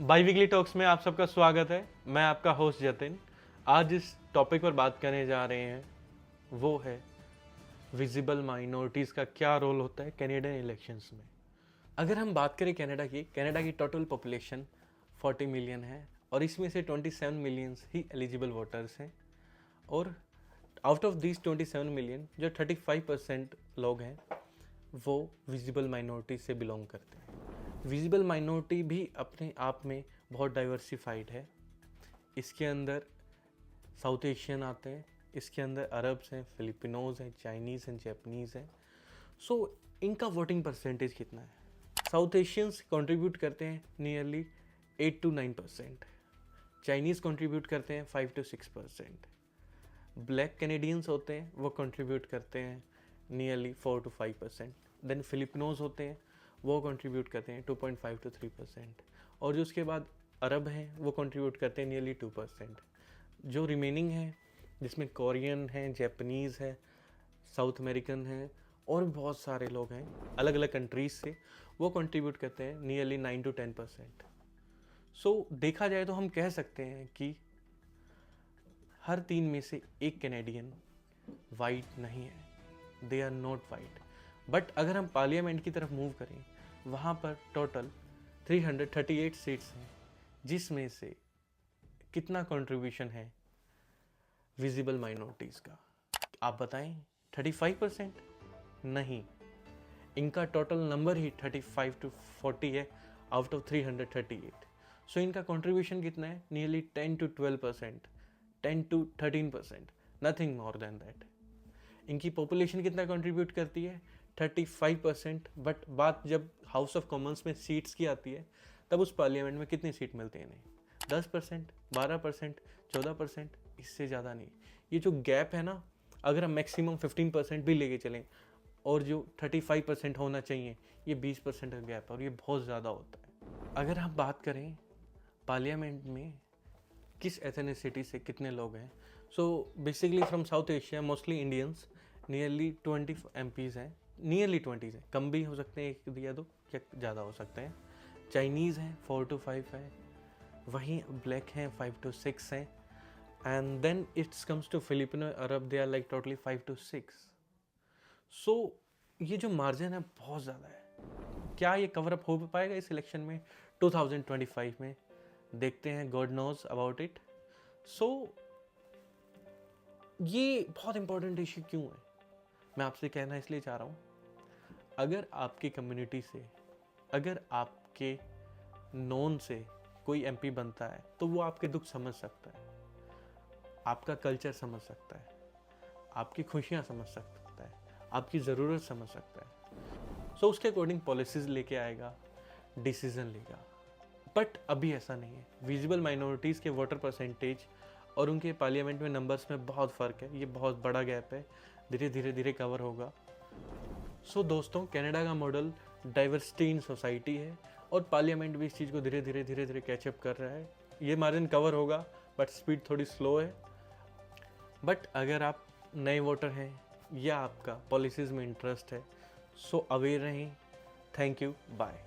By weekly talks में आप सबका स्वागत है। मैं आपका होस्ट जतिन। आज जिस टॉपिक पर बात करने जा रहे हैं वो है विजिबल माइनॉरिटीज़ का क्या रोल होता है कैनेडियन इलेक्शंस में। अगर हम बात करें कनाडा की टोटल पॉपुलेशन 40 मिलियन है और इसमें से 27 मिलियंस ही एलिजिबल वोटर्स हैं और आउट ऑफ दिस 27 मिलियन जो 35% लोग हैं वो विजिबल माइनॉरिटी से बिलोंग करते हैं। विजिबल माइनॉरिटी भी अपने आप में बहुत डाइवर्सिफाइड है। इसके अंदर साउथ एशियन आते हैं, इसके अंदर अरब्स हैं, फिलिपिनोज हैं, चाइनीज़ हैं, जैपनीज़ हैं। सो इनका वोटिंग परसेंटेज कितना है? साउथ एशियंस कंट्रीब्यूट करते हैं नियरली 8 to 9%, चाइनीज़ कंट्रीब्यूट करते हैं 5 to 6%, ब्लैक कैनेडियंस होते हैं वो कंट्रीब्यूट करते हैं नियरली 4 to 5%, देन फिलिपिनोज होते हैं वो कंट्रीब्यूट करते हैं 2.5 to 3%, और जो उसके बाद अरब हैं वो कंट्रीब्यूट करते हैं नियरली 2%। जो रिमेनिंग है जिसमें कोरियन हैं, जैपनीज़ है, साउथ अमेरिकन हैं और भी बहुत सारे लोग हैं अलग अलग कंट्रीज से, वो कंट्रीब्यूट करते हैं नियरली 9 to 10%। सो देखा जाए तो हम कह सकते हैं कि हर 3 में से एक कैनेडियन वाइट नहीं है, they are not white. But अगर हम पार्लियामेंट की तरफ मूव करें, वहाँ पर टोटल 338 सीट्स हैं, जिसमें से कितना कंट्रीब्यूशन है विजिबल माइनॉरिटीज़ का? आप बताएं। 35%? नहीं, इनका टोटल नंबर ही 35 to 40 है आउट ऑफ 338। सो इनका कंट्रीब्यूशन कितना है? Nearly 10 to 12%, 10 to 13%, nothing more than that. इनकी पॉपुलेशन कितना कंट्रीब्यूट करती है? 35%। बट बात जब हाउस ऑफ कॉमन्स में सीट्स की आती है तब उस पार्लियामेंट में कितनी सीट मिलती है? नहीं, 10%, 12%, 14%, इससे ज़्यादा नहीं। ये जो गैप है ना, अगर हम मैक्सिमम 15% भी लेके चलें और जो 35% होना चाहिए, ये 20% का गैप है और ये बहुत ज़्यादा होता है। अगर हम बात करें पार्लियामेंट में किस एथनिसिटी से कितने लोग हैं, so basically from south Asia, mostly Indians, nearly 20 MPs हैं, नियरली 20 हैं, कम भी हो सकते हैं, एक या दो या ज़्यादा हो सकते हैं। चाइनीज़ हैं 4 to 5 है, वहीं ब्लैक हैं 5 to 6 हैं, and then it's comes to Filipino Arab, they are like totally 5 to 6। So ये जो मार्जिन है बहुत ज़्यादा है। क्या ये कवर अप हो पाएगा इस इलेक्शन में 2025 में? देखते हैं, गॉड नोज अबाउट इट। सो ये बहुत इंपॉर्टेंट इश्यू क्यों है, मैं आपसे कहना इसलिए चाह रहा हूँ। अगर आपकी कम्युनिटी से, अगर आपके नोन से कोई MP बनता है तो वो आपके दुख समझ सकता है, आपका कल्चर समझ सकता है, आपकी खुशियाँ समझ सकता है, आपकी ज़रूरत समझ सकता है। सो उसके अकॉर्डिंग पॉलिसीज़ लेके आएगा, डिसीज़न लेगा। बट अभी ऐसा नहीं है। विजिबल माइनॉरिटीज़ के वोटर परसेंटेज और उनके पार्लियामेंट में नंबर्स में बहुत फ़र्क है, ये बहुत बड़ा गैप है, धीरे धीरे कवर होगा। सो दोस्तों, कनाडा का मॉडल डाइवर्सिटी इन सोसाइटी है और पार्लियामेंट भी इस चीज़ को धीरे धीरे कैचअप कर रहा है। ये मार्जिन कवर होगा बट स्पीड थोड़ी स्लो है। बट अगर आप नए वोटर हैं या आपका पॉलिसीज़ में इंटरेस्ट है, सो अवेयर रहें। Thank you, bye.